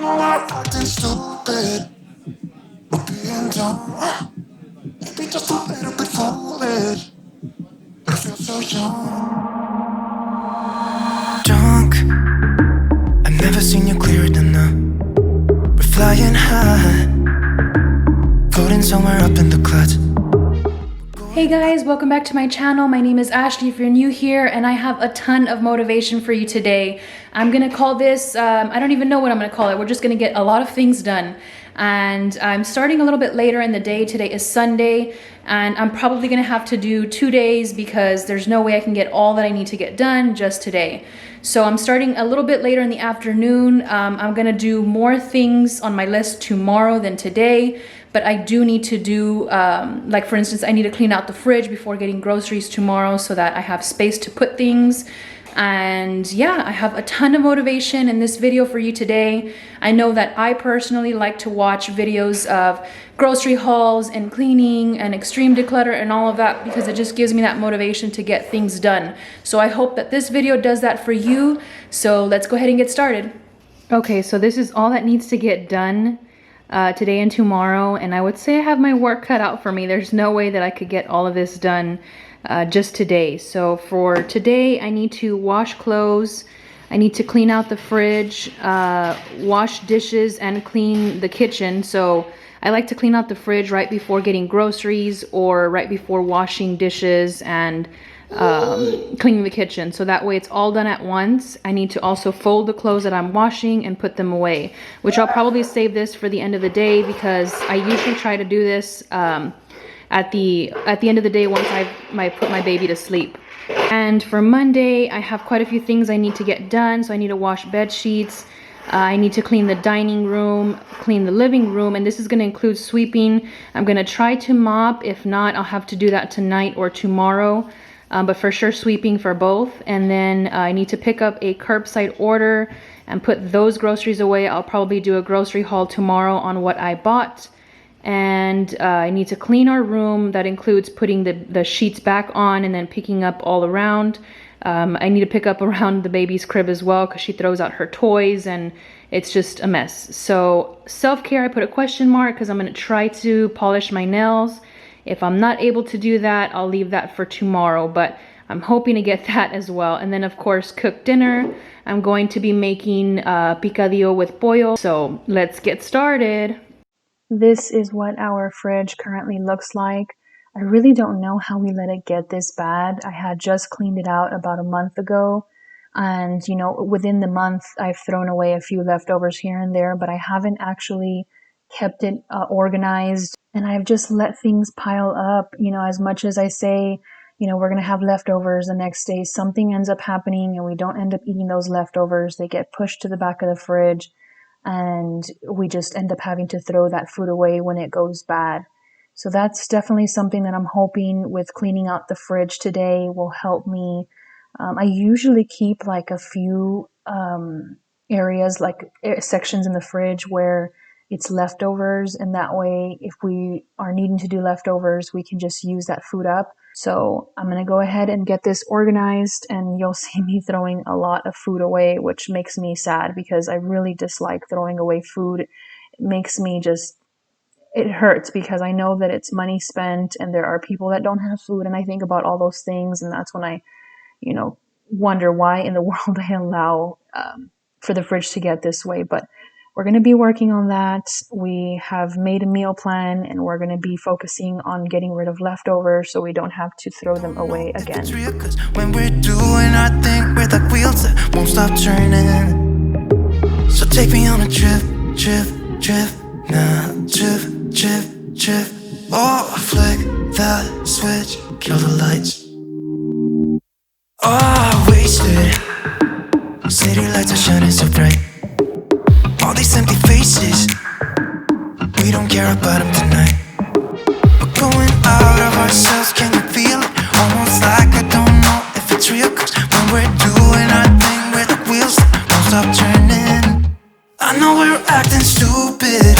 know I'm acting stupid, but being dumb, maybe just a little bit foolish. But I feel so young. Drunk, I've never seen you clearer than now. We're flying high, floating somewhere up in the clouds. Hey guys, welcome back to my channel. My name is Ashley if you're new here, and I have a ton of motivation for you today. I'm gonna call this, I don't even know what I'm gonna call it. We're just gonna get a lot of things done. And I'm starting a little bit later in the day. Today is Sunday, and I'm probably gonna have to do 2 days because there's no way I can get all that I need to get done just today. So I'm starting a little bit later in the afternoon. I'm gonna do more things on my list tomorrow than today. But I do need to do, like for instance, I need to clean out the fridge before getting groceries tomorrow so that I have space to put things. And yeah, I have a ton of motivation in this video for you today. I know that I personally like to watch videos of grocery hauls and cleaning and extreme declutter and all of that because it just gives me that motivation to get things done. So I hope that this video does that for you. So let's go ahead and get started. Okay, so this is all that needs to get done today and tomorrow, and I would say I have my work cut out for me. There's no way that I could get all of this done just today. So for today, I need to wash clothes, I need to clean out the fridge, wash dishes, and clean the kitchen. So I like to clean out the fridge right before getting groceries or right before washing dishes and cleaning the kitchen, so that way it's all done at once. I need to also fold the clothes that I'm washing and put them away, which I'll probably save this for the end of the day because I usually try to do this at the end of the day once I put my baby to sleep. And for Monday, I have quite a few things I need to get done. So I need to wash bed sheets. I need to clean the dining room, clean the living room, and this is going to include sweeping. I'm going to try to mop. If not, I'll have to do that tonight or tomorrow. But for sure sweeping for both. And then I need to pick up a curbside order and put those groceries away. I'll probably do a grocery haul tomorrow on what I bought. And I need to clean our room. That includes putting the sheets back on and then picking up all around. I need to pick up around the baby's crib as well because she throws out her toys and it's just a mess. So self-care, I put a question mark because I'm going to try to polish my nails. If I'm not able to do that, I'll leave that for tomorrow, but I'm hoping to get that as well. And then of course, cook dinner. I'm going to be making picadillo with pollo. So let's get started. This is what our fridge currently looks like. I really don't know how we let it get this bad. I had just cleaned it out about a month ago. And you know, within the month, I've thrown away a few leftovers here and there, but I haven't actually kept it organized. And I've just let things pile up, you know, as much as I say, you know, we're going to have leftovers the next day, something ends up happening and we don't end up eating those leftovers. They get pushed to the back of the fridge and we just end up having to throw that food away when it goes bad. So that's definitely something that I'm hoping with cleaning out the fridge today will help me. I usually keep like a few areas, like sections in the fridge where it's leftovers, and that way if we are needing to do leftovers we can just use that food up. So I'm gonna go ahead and get this organized, and you'll see me throwing a lot of food away, which makes me sad because I really dislike throwing away food. It makes me just, it hurts because I know that it's money spent and there are people that don't have food, and I think about all those things, and that's when I, you know, wonder why in the world I allow for the fridge to get this way. But we're going to be working on that. We have made a meal plan and we're going to be focusing on getting rid of leftovers so we don't have to throw them away again. It's real, 'cause when we're doing our thing, we're like wheels that won't stop turning. So take me on a trip, nah, trip. Oh, flick the switch, kill the lights. Oh, wasted. City lights are shining so bright. All these empty faces, we don't care about them tonight. We're going out of ourselves, can you feel it? Almost like I don't know if it's real, 'cause when we're doing our thing, we're the wheels that won't stop turning. I know we're acting stupid,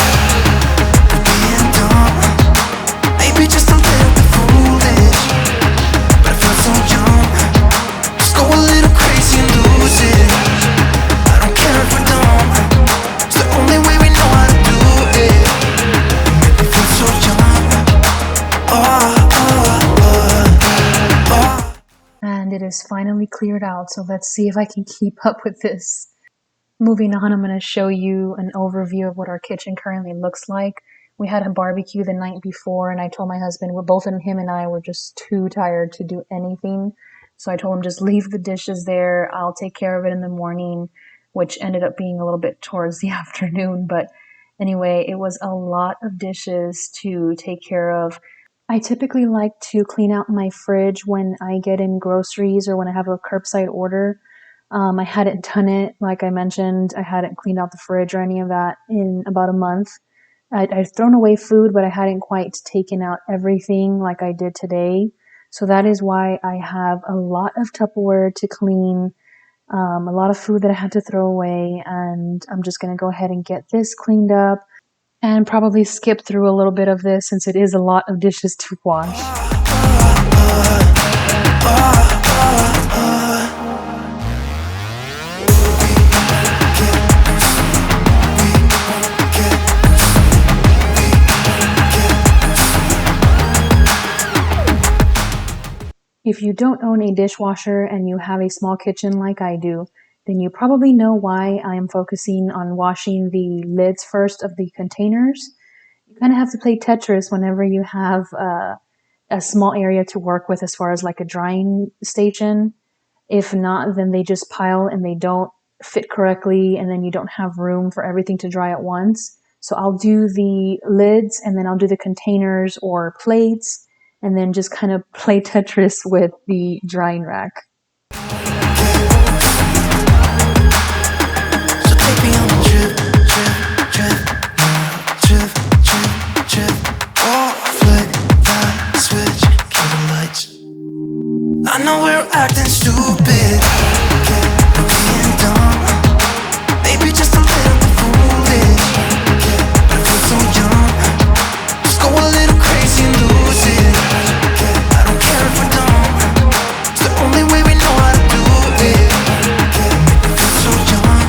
we're being dumb, maybe just a little bit foolish, but I feel so young. Let's go a little crazy and lose it. I don't care if we're dumb, it's the only finally cleared out, so let's see if I can keep up with this. Moving on, I'm going to show you an overview of what our kitchen currently looks like. We had a barbecue the night before, and I told my husband, him and I were just too tired to do anything. So I told him, just leave the dishes there. I'll take care of it in the morning, which ended up being a little bit towards the afternoon. But anyway, it was a lot of dishes to take care of. I typically like to clean out my fridge when I get in groceries or when I have a curbside order. I hadn't done it, like I mentioned, I hadn't cleaned out the fridge or any of that in about a month. I'd thrown away food, but I hadn't quite taken out everything like I did today. So that is why I have a lot of Tupperware to clean, a lot of food that I had to throw away, and I'm just going to go ahead and get this cleaned up and probably skip through a little bit of this since it is a lot of dishes to wash. If you don't own a dishwasher and you have a small kitchen like I do, then you probably know why I am focusing on washing the lids first of the containers. You kind of have to play Tetris whenever you have a small area to work with as far as like a drying station. If not, then they just pile and they don't fit correctly, and then you don't have room for everything to dry at once. So I'll do the lids, and then I'll do the containers or plates, and then just kind of play Tetris with the drying rack. So take me on a trip, oh, flick that switch, kill the lights. I know we're acting stupid, we're being dumb, maybe just a little bit foolish, but I feel so young. Just go a little crazy and lose it. I don't care if we're dumb, it's the only way we know how to do it. I feel so young,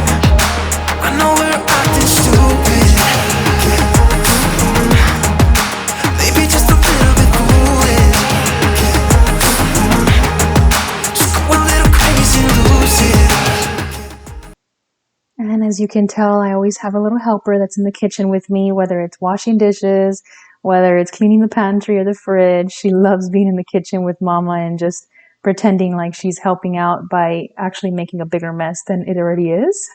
I know we're acting stupid, maybe just a little bit foolish. Just go a little crazy and lose it. And as you can tell, I always have a little helper that's in the kitchen with me, whether it's washing dishes, whether it's cleaning the pantry or the fridge. She loves being in the kitchen with Mama and just pretending like she's helping out by actually making a bigger mess than it already is.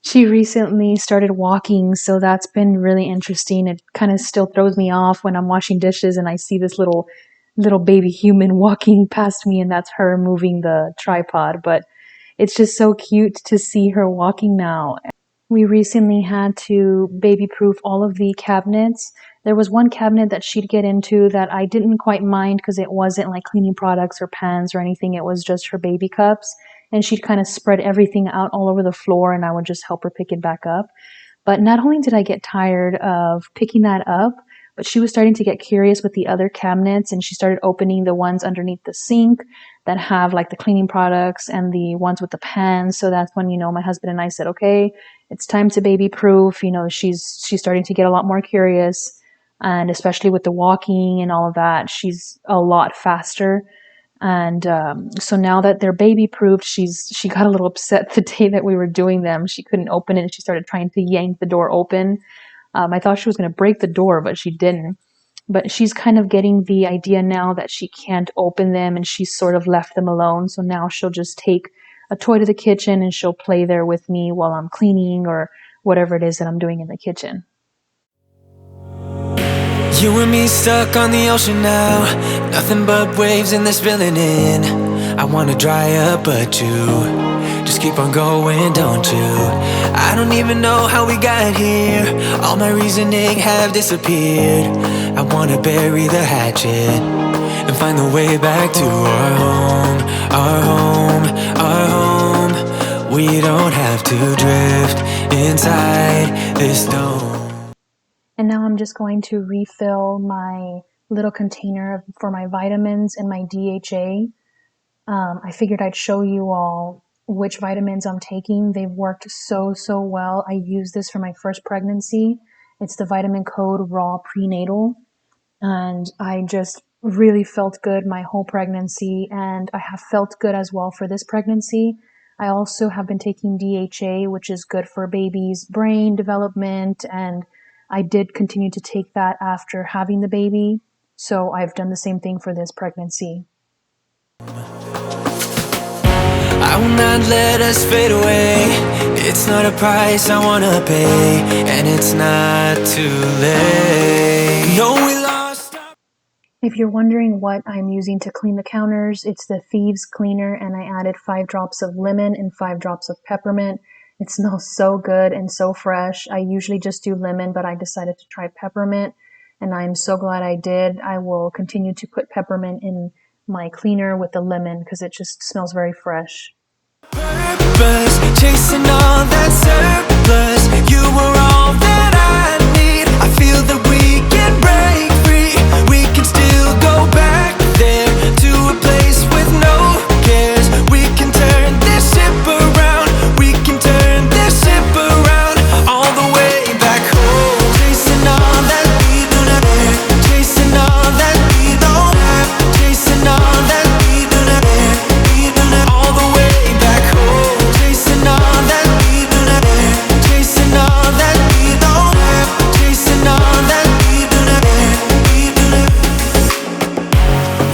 She recently started walking, so that's been really interesting. It kind of still throws me off when I'm washing dishes and I see this little baby human walking past me, and that's her moving the tripod, but it's just so cute to see her walking now. We recently had to baby-proof all of the cabinets. There was one cabinet that she'd get into that I didn't quite mind because it wasn't like cleaning products or pans or anything. It was just her baby cups. And she'd kind of spread everything out all over the floor, and I would just help her pick it back up. But not only did I get tired of picking that up, but she was starting to get curious with the other cabinets, and she started opening the ones underneath the sink that have like the cleaning products and the ones with the pans. So that's when, my husband and I said, okay, it's time to baby proof. She's starting to get a lot more curious, and especially with the walking and all of that, she's a lot faster. And so now that they're baby proofed, she got a little upset the day that we were doing them. She couldn't open it, and she started trying to yank the door open. I thought she was going to break the door, but she didn't. But she's kind of getting the idea now that she can't open them, and she's sort of left them alone. So now she'll just take a toy to the kitchen and she'll play there with me while I'm cleaning or whatever it is that I'm doing in the kitchen. You and me stuck on the ocean now, nothing but waves and they're spilling in. I wanna dry up but you just keep on going, don't you? I don't even know how we got here, all my reasoning have disappeared. I wanna bury the hatchet and find the way back to our home, our home, our home. We don't have to drift inside this dome. And now I'm just going to refill my little container for my vitamins and my DHA. I figured I'd show you all which vitamins I'm taking. They've worked so well. I used this for my first pregnancy. It's the vitamin code raw prenatal. And I just really felt good my whole pregnancy, and I have felt good as well for this pregnancy. I also have been taking DHA, which is good for baby's brain development, and I did continue to take that after having the baby. So I've done the same thing for this pregnancy. I will not let us fade away. It's not a price I wanna pay, and it's not too late. No, we lost. If you're wondering what I'm using to clean the counters, it's the Thieves Cleaner, and I added 5 drops of lemon and 5 drops of peppermint. It smells so good and so fresh. I usually just do lemon, but I decided to try peppermint, and I'm so glad I did. I will continue to put peppermint in my cleaner with the lemon because it just smells very fresh. Purpose, chasing all that surplus. You were all that I need. I feel that we can break free. We can still go back there to a place with no cares. We can turn this ship around. We can turn this ship around all the way back home. Chasing all that we do not have. Chasing all that we don't have. Chasing all that we do not have. We do not all the way back home. Chasing all that we do not have. Chasing all that we don't have. Chasing all that we do not have. We do not.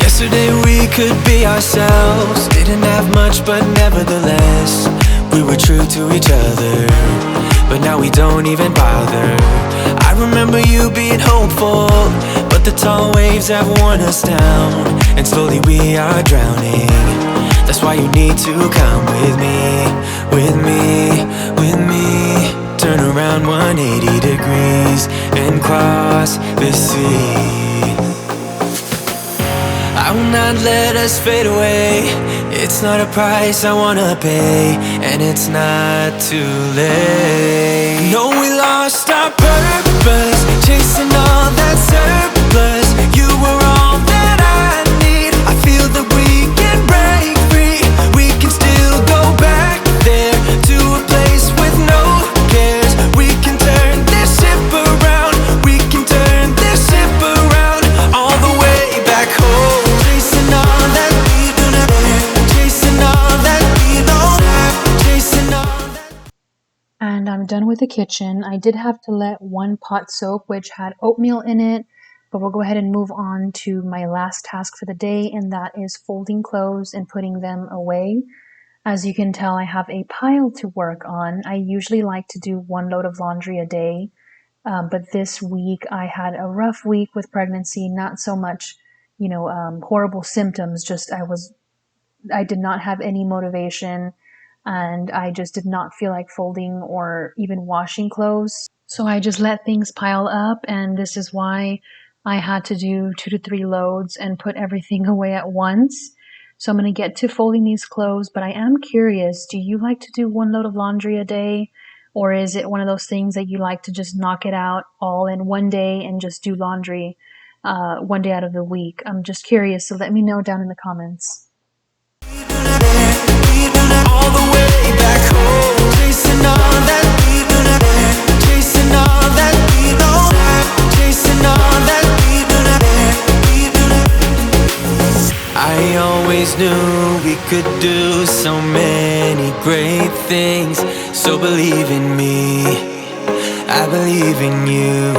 Yesterday we could be ourselves. Didn't have much, but nevertheless we were true to each other. But now we don't even bother. I remember you being hopeful, but the tall waves have worn us down, and slowly we are drowning. That's why you need to come with me, with me, with me. Turn around 180 degrees and cross the sea. I will not let us fade away. It's not a price I wanna pay, and it's not too late. No, we lost our purpose, chasing all that surplus. You were all that I need. I feel that we can break free. We can still go back there to a place with no cares. We can turn this ship around. We can turn this ship around all the way back home. Chasing all that we do not have. Chasing all that we don't have. Chasing all that. And I'm done with the kitchen. I did have to let one pot soak, which had oatmeal in it, but we'll go ahead and move on to my last task for the day, and that is folding clothes and putting them away. As you can tell, I have a pile to work on. I usually like to do 1 load of laundry a day, but this week I had a rough week with pregnancy, not so much, horrible symptoms, just I did not have any motivation, and I just did not feel like folding or even washing clothes. So I just let things pile up, and this is why I had to do 2 to 3 loads and put everything away at once. So I'm going to get to folding these clothes, but I am curious, do you like to do 1 load of laundry a day? Or is it one of those things that you like to just knock it out all in one day and just do laundry 1 day out of the week? I'm just curious, so let me know down in the comments. All the way back home. Chasing all that we do not have. Chasing all that we don't have. Chasing all that we do not have. We do not. I always knew we could do so many great things. So believe in me, I believe in you,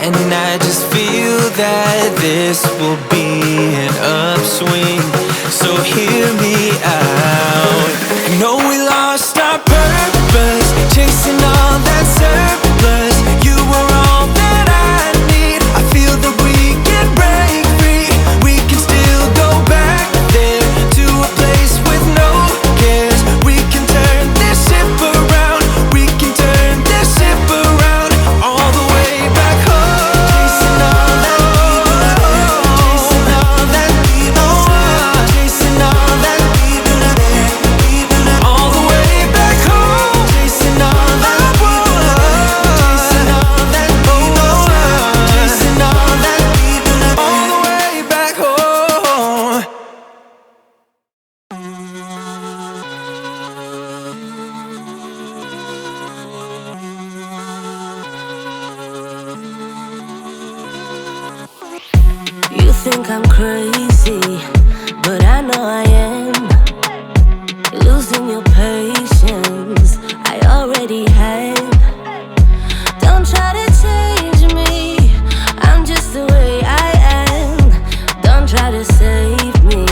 and I just feel that this will be an upswing. So hear me out. No, we lost our purpose, chasing all that surplus. You were all that I need. I feel that we can break free. We can still go back there to a place with no cares. We can turn this ship around. We can turn this ship around all the way back home. Chasing all that we do not have. Chasing all that we don't want. Chasing all that we do not have. think I'm crazy, but I know I am. Losing your patience, I already have. Don't try to change me, I'm just the way I am. Don't try to save me,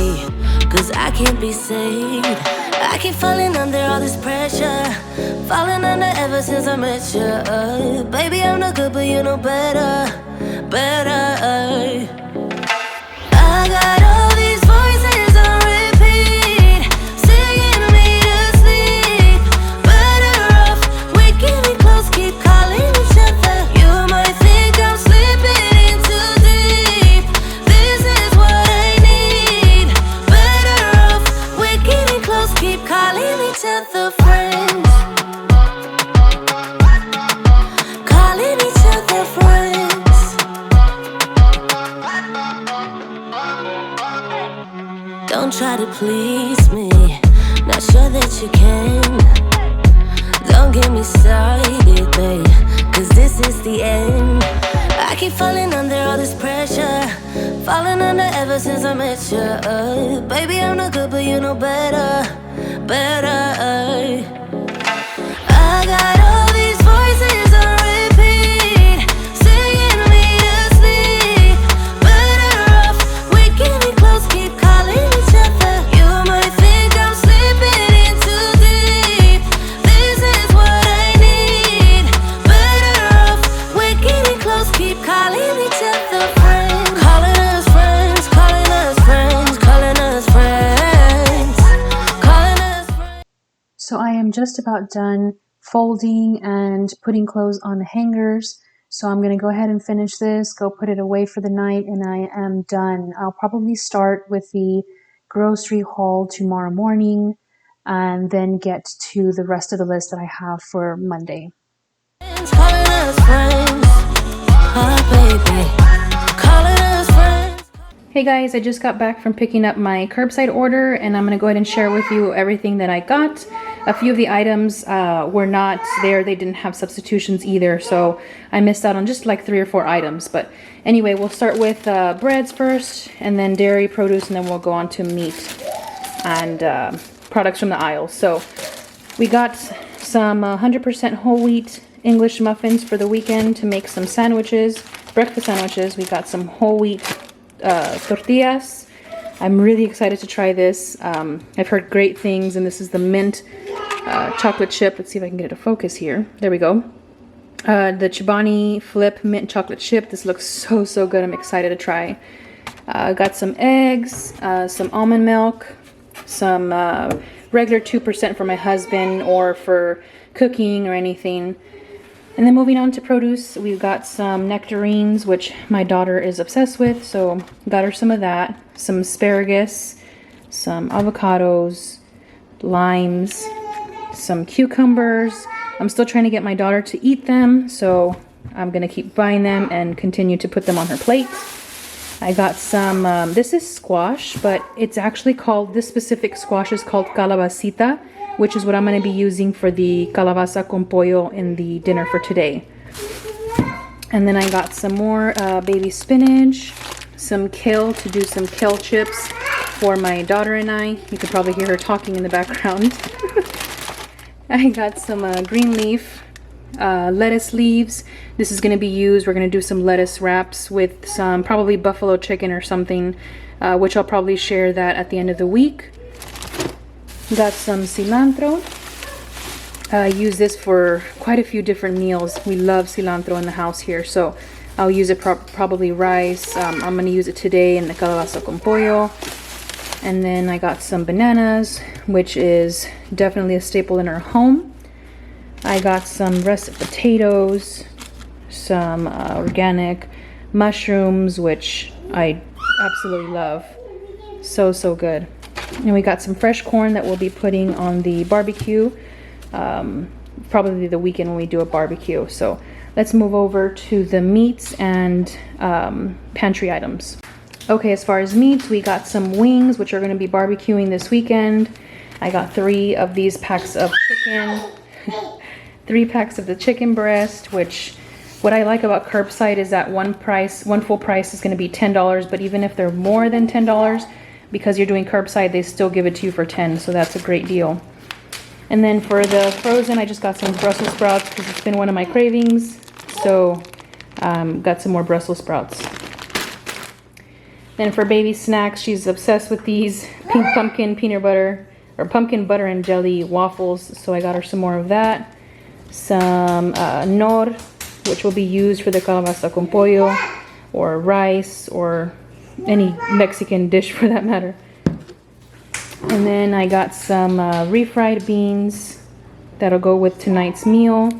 cause I can't be saved. I keep falling under all this pressure, falling under ever since I met you. Baby, I'm not good, but you know better, better. I got all these voices on repeat, singing me to sleep. Better off waking me close, keep calling each other. You might think I'm slipping in too deep. This is what I need. Better off waking me close, keep calling each other friends. Calling each other friends. Don't try to please me, not sure that you can. Don't get me started, babe, cause this is the end. I keep falling under all this pressure, falling under ever since I met you. Baby, I'm not good, but you know better, better. I got all these voices on repeat, singing me to sleep. Better off waking me close, keep calling each other. You might think I'm slipping in too deep. This is what I need. Better off waking me close, keep calling each other friends. Calling us friends, calling us friends, calling us friends, calling us friends. So I am just about done folding and putting clothes on the hangers. So I'm going to go ahead and finish this, go put it away for the night, and I am done. I'll probably start with the grocery haul tomorrow morning and then get to the rest of the list that I have for Monday. Calling us friends, oh baby, calling us friends. Hey guys, I just got back from picking up my curbside order, and I'm going to go ahead and share with you everything that I got. A few of the items were not there. They didn't have substitutions either, so I missed out on just like 3 or 4 items. But anyway, we'll start with breads first, and then dairy produce, and then we'll go on to meat and products from the aisle. So we got some 100% whole wheat English muffins for the weekend to make some sandwiches, breakfast sandwiches. We got some whole wheat tortillas. I'm really excited to try this. I've heard great things, and this is the mint chocolate chip. Let's see if I can get it to focus here. There we go. The Chobani Flip mint chocolate chip. This looks so good. I'm excited to try. Got some eggs, some almond milk, some regular 2% for my husband or for cooking or anything. And then moving on to produce, we've got some nectarines, which my daughter is obsessed with, so got her some of that. Some asparagus, some avocados, limes, some cucumbers. I'm still trying to get my daughter to eat them, so I'm going to keep buying them and continue to put them on her plate. I got some, this is squash, but it's actually called, this specific squash is called calabacita, which is what I'm going to be using for the calabaza con pollo in the dinner for today. And then I got some more baby spinach, some kale to do some kale chips for my daughter and I. You could probably hear her talking in the background. I got some green leaf, lettuce leaves. This is going to be used, we're going to do some lettuce wraps with some probably buffalo chicken or something, which I'll probably share that at the end of the week. Got some cilantro. I use this for quite a few different meals. We love cilantro in the house here, so I'll use it probably rice. I'm going to use it today in the calabaza con pollo. And then I got some bananas, which is definitely a staple in our home. I got some russet potatoes, some organic mushrooms, which I absolutely love. So good. And we got some fresh corn that we'll be putting on the barbecue, probably the weekend when we do a barbecue. So let's move over to the meats and pantry items. Okay, as far as meats, we got some wings, which are going to be barbecuing this weekend. I got 3 of these packs of chicken, 3 packs of the chicken breast, which What I like about curbside is that one full price is going to be $10, but even if they're more than $10, because you're doing curbside, they still give it to you for $10, so that's a great deal. And then for the frozen, I just got some Brussels sprouts because it's been one of my cravings, so got some more Brussels sprouts. Then for baby snacks, she's obsessed with these pink pumpkin peanut butter, or pumpkin butter and jelly waffles, so I got her some more of that. Some nor, which will be used for the calabaza con pollo, or rice, or any Mexican dish for that matter. And then I got some refried beans that'll go with tonight's meal.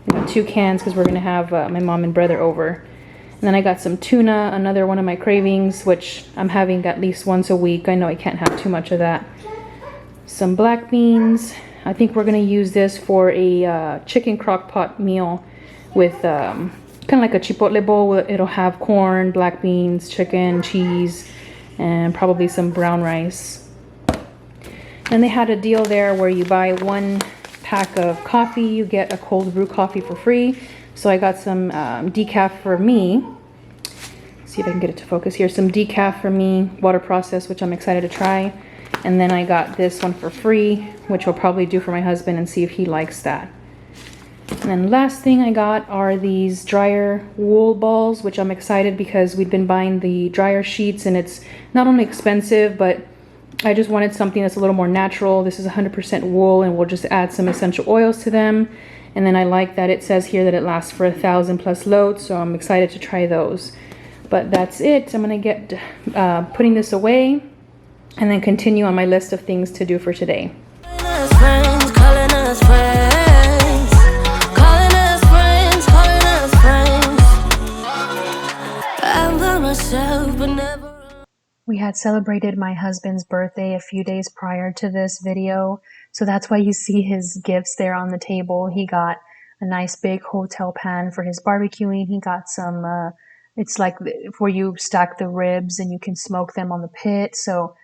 I got 2 cans because we're going to have my mom and brother over. And then I got some tuna, another one of my cravings, which I'm having at least once a week. I know I can't have too much of that. Some black beans. I think we're going to use this for a chicken crock pot meal with kind of like a chipotle bowl. It'll have corn, black beans, chicken, cheese, and probably some brown rice. And they had a deal there where you buy 1 pack of coffee, you get a cold brew coffee for free. So I got some decaf for me. See if I can get it to focus here. Some decaf for me, water processed, which I'm excited to try. And then I got this one for free, which I'll probably do for my husband and see if he likes that. And then last thing I got are these dryer wool balls, which I'm excited because we've been buying the dryer sheets and it's not only expensive, but I just wanted something that's a little more natural. This is 100% wool, and we'll just add some essential oils to them. And then I like that it says here that it lasts for 1,000+ loads, so I'm excited to try those. But that's it. I'm gonna get putting this away and then continue on my list of things to do for today. We had celebrated my husband's birthday a few days prior to this video, so that's why you see his gifts there on the table. He got a nice big hotel pan for his barbecuing. He got some, it's like where you stack the ribs and you can smoke them on the pit. So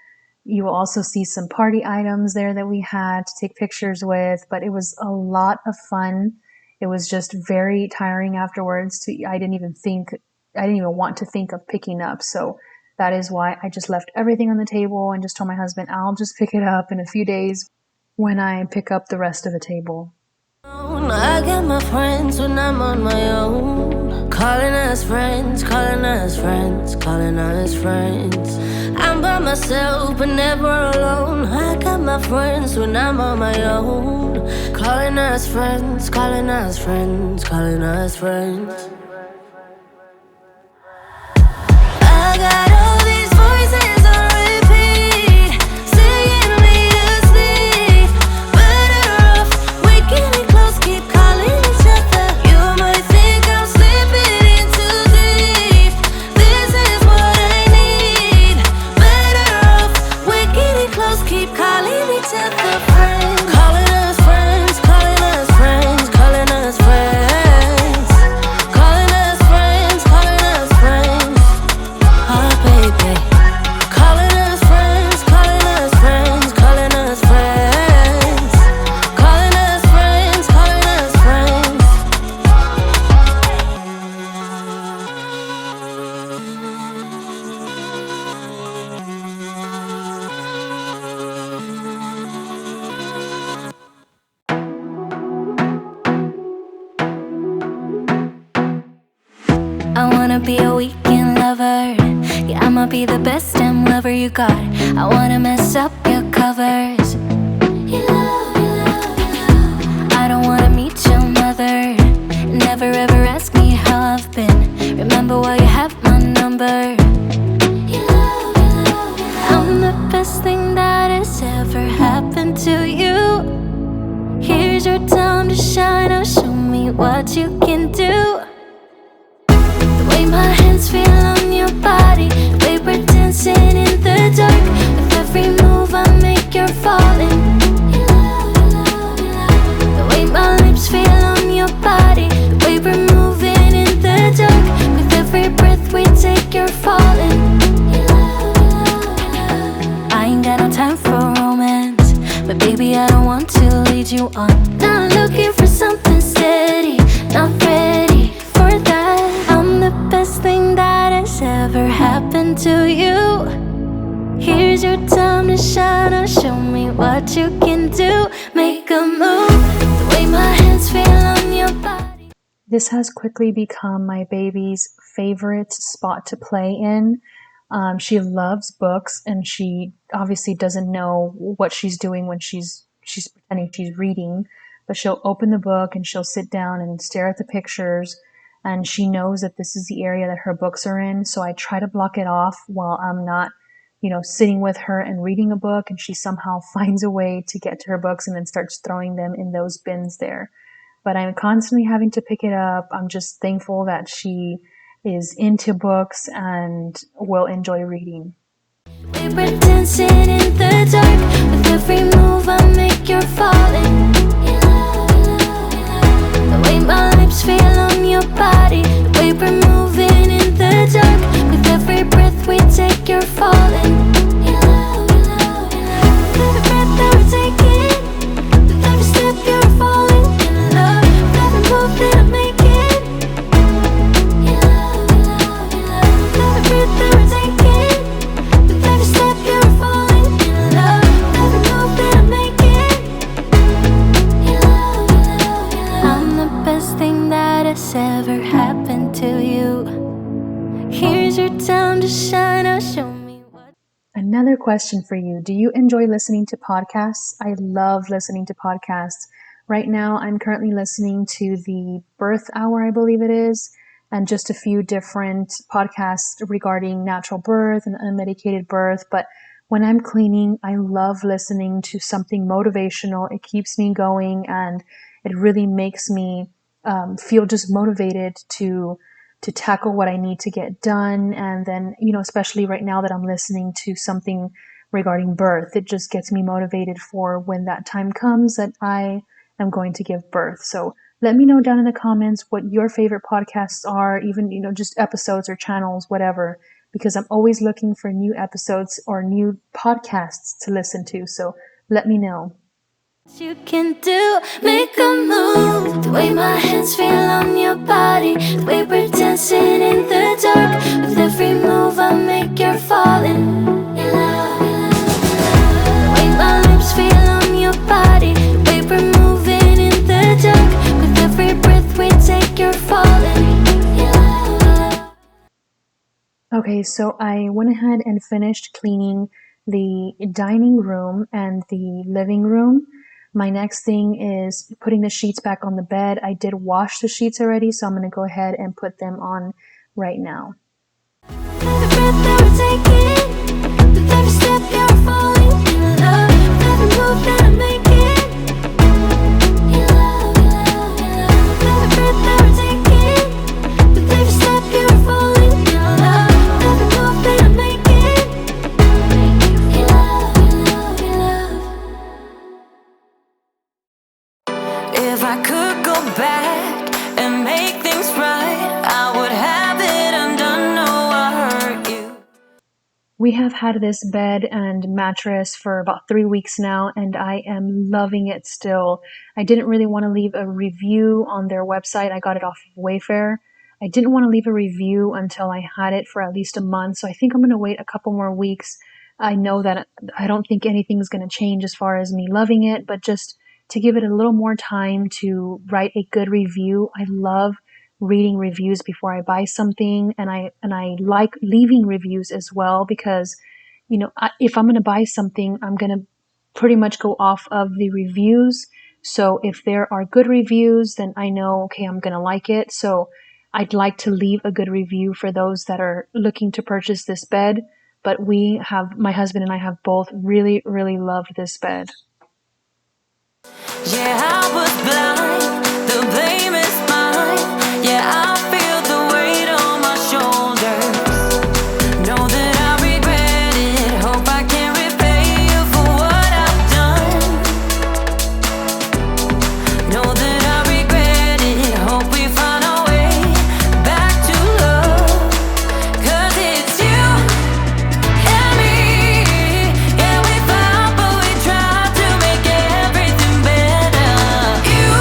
you will also see some party items there that we had to take pictures with, but it was a lot of fun. It was just very tiring afterwards. I didn't even want to think of picking up. So that is why I just left everything on the table and just told my husband I'll just pick it up in a few days when I pick up the rest of the table. I got my friends when I'm on my own. Calling us friends, calling us friends, calling us friends. I'm by myself but never alone. I got my friends when I'm on my own. Calling us friends, calling us friends, calling us friends. I got all these voices on repeat, singing me to sleep. Better off waking it close, keep calling each other. You might think I'm slipping in too deep. This is what I need. Better off waking it close, keep calling each other friends. Calling us friends, calling us friends, calling us friends. Calling us friends, calling us friends. Oh baby, calling us friends, calling us friends, calling us friends, calling us friends, calling us friends. I wanna be a weekend lover. Yeah, I'ma be the best damn lover you got. I wanna mess up your covers. I don't wanna meet your mother. Never ever ask me how I've been. Remember why you have my number. I'm the best thing that has ever happened to you. Here's your time to shine. Now show me what you can do. The way my hands feel on your body, the way we're dancing in the dark. With every move I make, you're falling. The way my lips feel on your body, the way we're moving in the dark. With every breath we take, you're falling. I ain't got no time for romance, but baby I don't want to lead you on. Not looking for something steady, not ready for to you. Here's your time to shine, or show me what you can do. Make a move, the way my hands feel on your body. This has quickly become my baby's favorite spot to play in. She loves books, and she obviously doesn't know what she's doing when she's pretending she's reading, but she'll open the book and she'll sit down and stare at the pictures, and she knows that this is the area that her books are in. So I try to block it off while I'm not, sitting with her and reading a book, and she somehow finds a way to get to her books and then starts throwing them in those bins there. But I'm constantly having to pick it up. I'm just thankful that she is into books and will enjoy reading. We were dancing in the dark. With every move I make, you're falling. The way my lips feel on your body, the way we're moving in the dark. With every breath we take, you're falling. Every breath that we're taking, with every step you're falling in love. With every move that I'm making, every breath that we're taking, with every step you're falling in love. With every move that I'm making, I'm the best thing that has ever happened to you. Here's your time to shine, or show me what. Another question for you. Do you enjoy listening to podcasts? I love listening to podcasts. Right now, I'm currently listening to the Birth Hour, I believe it is, and just a few different podcasts regarding natural birth and unmedicated birth. But when I'm cleaning, I love listening to something motivational. It keeps me going, and it really makes me feel just motivated to tackle what I need to get done. And then, especially right now that I'm listening to something regarding birth, it just gets me motivated for when that time comes that I am going to give birth. So let me know down in the comments what your favorite podcasts are, even, just episodes or channels, whatever, because I'm always looking for new episodes or new podcasts to listen to. So let me know. You can do, make a move. The way my hands feel on your body, the way we're dancing in the dark. With every move I make, you're falling. The way my lips feel on your body, the way we're moving in the dark. With every breath we take, you're falling. Okay, so I went ahead and finished cleaning the dining room and the living room. My next thing is putting the sheets back on the bed. I did wash the sheets already, so I'm going to go ahead and put them on right now. Every breath that we're taking, with every step you're falling in love. With every move that I'm making, every breath that we're taking, with every step you're falling in love. With every move that I'm making, If I could go back and make things right, I would have it undone. No, I hurt you. We have had this bed and mattress for about 3 weeks now, and I am loving it still. I didn't really want to leave a review on their website. I got it off of Wayfair. I didn't want to leave a review until I had it for at least a month, so I think I'm going to wait a couple more weeks. I know that I don't think anything's going to change as far as me loving it, but just to give it a little more time to write a good review. I love reading reviews before I buy something, and I like leaving reviews as well, because if I'm going to buy something, I'm going to pretty much go off of the reviews. So if there are good reviews, then I know, okay, I'm going to like it. So I'd like to leave a good review for those that are looking to purchase this bed. But my husband and I have both really, really loved this bed. Yeah, I was blind, the blame is mine. Yeah, I feel the weight on my shoulders. Know that I regret it, hope I can repay you for what I've done. Know that I regret it, hope we find our way back to love. 'Cause it's you and me. Yeah, we fought, but we tried to make everything better. You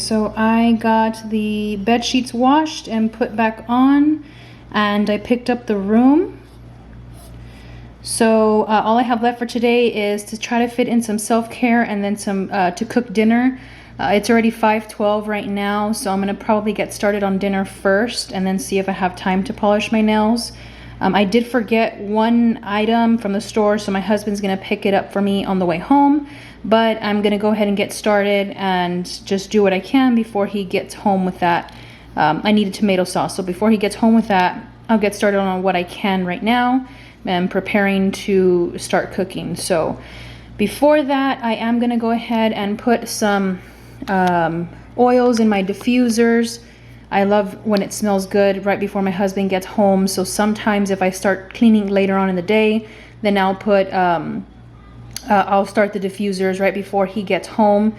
so I got the bed sheets washed and put back on, and I picked up the room. So all I have left for today is to try to fit in some self-care and then some to cook dinner. It's already 5:12 right now, so I'm gonna probably get started on dinner first and then see if I have time to polish my nails. I did forget one item from the store, so my husband's gonna pick it up for me on the way home, but I'm gonna go ahead and get started and just do what I can before he gets home with that. I need a tomato sauce, so before he gets home with that, I'll get started on what I can right now and preparing to start cooking. So before that, I am gonna go ahead and put some oils in my diffusers. I love when it smells good right before my husband gets home. So sometimes if I start cleaning later on in the day, then I'll put I'll start the diffusers right before he gets home.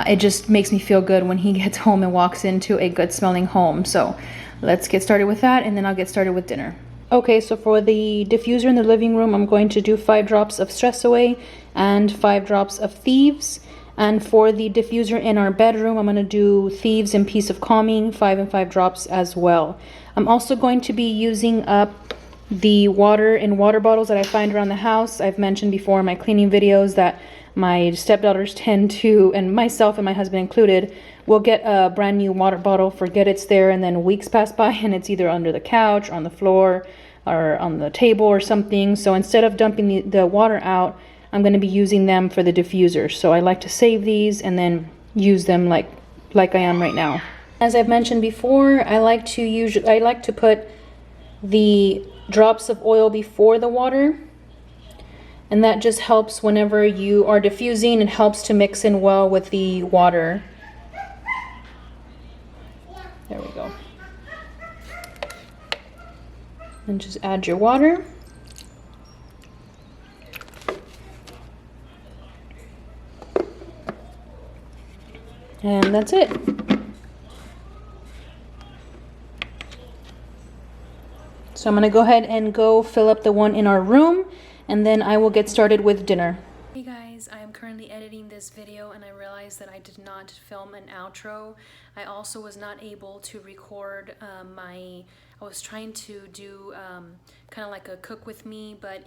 It just makes me feel good when he gets home and walks into a good smelling home. So let's get started with that, and then I'll get started with dinner. Okay, so for the diffuser in the living room, I'm going to do 5 drops of Stress Away and 5 drops of Thieves. And for the diffuser in our bedroom, I'm going to do Thieves and Peace of Calming, 5 and 5 drops as well. I'm also going to be using up the water in water bottles that I find around the house. I've mentioned before in my cleaning videos that my stepdaughters tend to, and myself and my husband included, will get a brand new water bottle, forget it's there, and then weeks pass by and it's either under the couch, on the floor, or on the table or something. So instead of dumping the water out, I'm going to be using them for the diffuser. So I like to save these and then use them like I am right now. As I've mentioned before, I like to put the drops of oil before the water, and that just helps whenever you are diffusing. It helps to mix in well with the water. There we go. And just add your water. And that's it. So I'm going to go ahead and fill up the one in our room, and then I will get started with dinner. Hey guys, I am currently editing this video and I realized that I did not film an outro. I also was not able to record I was trying to do kind of like a cook with me, but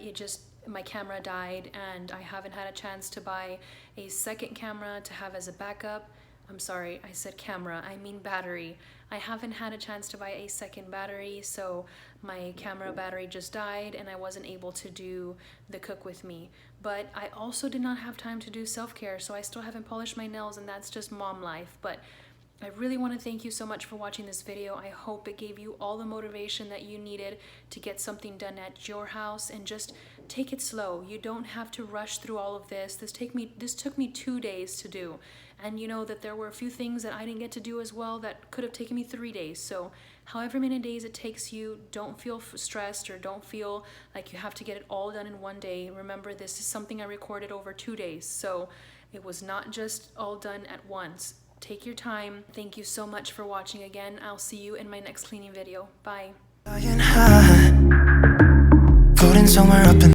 my camera died and I haven't had a chance to buy a second camera to have as a backup. I'm sorry, I said camera, I mean battery. I haven't had a chance to buy a second battery, so my camera battery just died and I wasn't able to do the cook with me. But I also did not have time to do self-care, so I still haven't polished my nails, and that's just mom life. But I really want to thank you so much for watching this video. I hope it gave you all the motivation that you needed to get something done at your house, and just take it slow. You don't have to rush through all of this. This took me 2 days to do. And you know that there were a few things that I didn't get to do as well that could have taken me 3 days. So however many days it takes you, don't feel stressed or don't feel like you have to get it all done in 1 day. Remember, this is something I recorded over 2 days. So it was not just all done at once. Take your time. Thank you so much for watching again. I'll see you in my next cleaning video. Bye.